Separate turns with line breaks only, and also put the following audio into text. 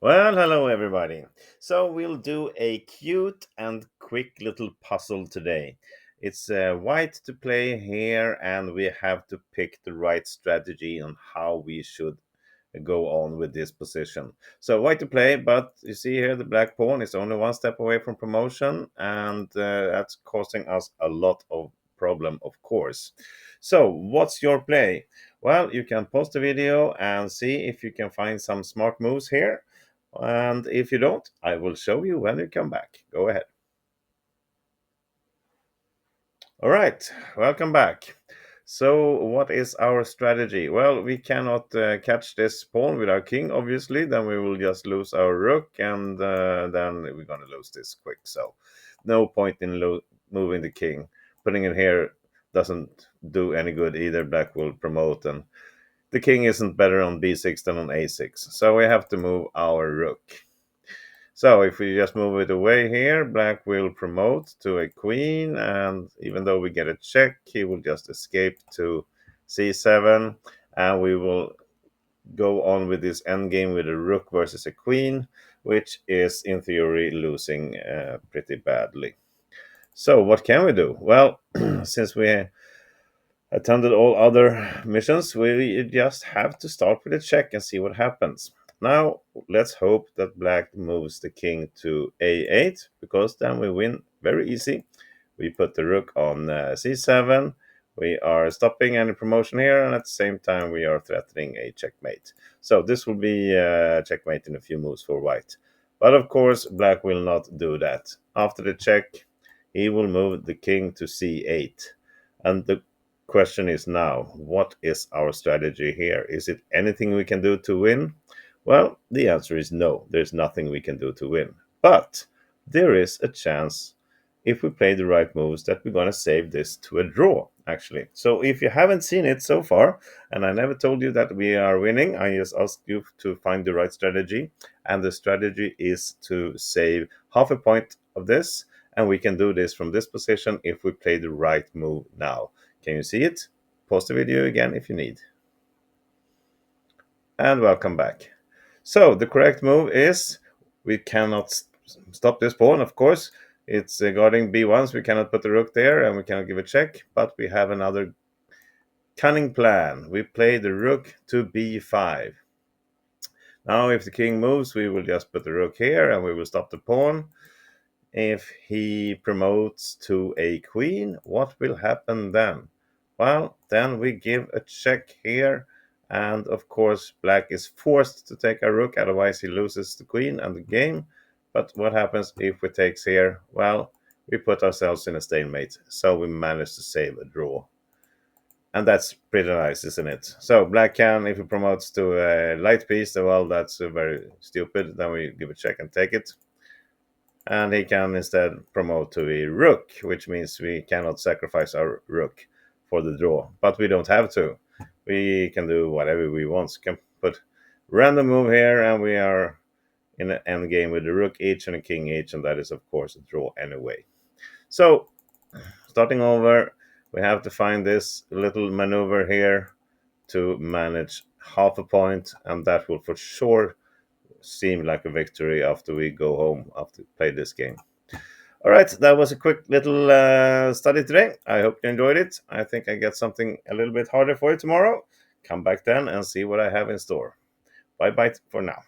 Well, hello everybody. So we'll do a cute and quick little puzzle today. It's white to play here, and we have to pick the right strategy on how we should go on with this position. So white to play, but you see here the black pawn is only one step away from promotion, and that's causing us a lot of problem, of course. So what's your play? Well, you can pause the video and see if you can find some smart moves here. And if you don't, I will show you when we come back. Go ahead. All right, welcome back. So, what is our strategy? Well, we cannot catch this pawn with our king, obviously. Then we will just lose our rook, and then we're going to lose this quick. So, no point in moving the king. Putting it here doesn't do any good either. Black will promote, and the king isn't better on b6 than on a6. So, we have to move our rook. So if we just move it away here, black will promote to a queen, and even though we get a check, he will just escape to c7, and we will go on with this endgame with a rook versus a queen, which is in theory losing pretty badly. So what can we do? Well, since we attended all other missions, we just have to start with a check and see what happens. Now, let's hope that black moves the king to a8, because then we win very easy. We put the rook on c7. We are stopping any promotion here, and at the same time, we are threatening a checkmate. So this will be checkmate in a few moves for white. But of course, black will not do that. After the check, he will move the king to c8. And the question is now, what is our strategy here? Is it anything we can do to win? Well, the answer is no. There's nothing we can do to win. But there is a chance, if we play the right moves, that we're going to save this to a draw, actually. So if you haven't seen it so far, and I never told you that we are winning, I just asked you to find the right strategy. And the strategy is to save half a point of this. And we can do this from this position if we play the right move now. Can you see it? Pause the video again if you need. And welcome back. So the correct move is, we cannot stop this pawn, of course. It's guarding b1, so we cannot put the rook there, and we cannot give a check. But we have another cunning plan. We play the rook to b5. Now if the king moves, we will just put the rook here, and we will stop the pawn. If he promotes to a queen, what will happen then? Well, then we give a check here, and of course black is forced to take a rook, otherwise he loses the queen and the game. But what happens if we take here? Well, we put ourselves in a stalemate, so we manage to save a draw. And that's pretty nice, isn't it? So black can, if he promotes to a light piece, well, that's very stupid. Then we give a check and take it. And he can instead promote to a rook, which means we cannot sacrifice our rook for the draw. But we don't have to. We can do whatever we want. We can put random move here, and we are in an endgame with the rook h and a king h, and that is of course a draw anyway. So starting over, we have to find this little maneuver here to manage half a point, and that will for sure seem like a victory after we go home after play this game. All right, that was a quick little study today. I hope you enjoyed it. I think I get something a little bit harder for you tomorrow. Come back then and see what I have in store. Bye bye for now.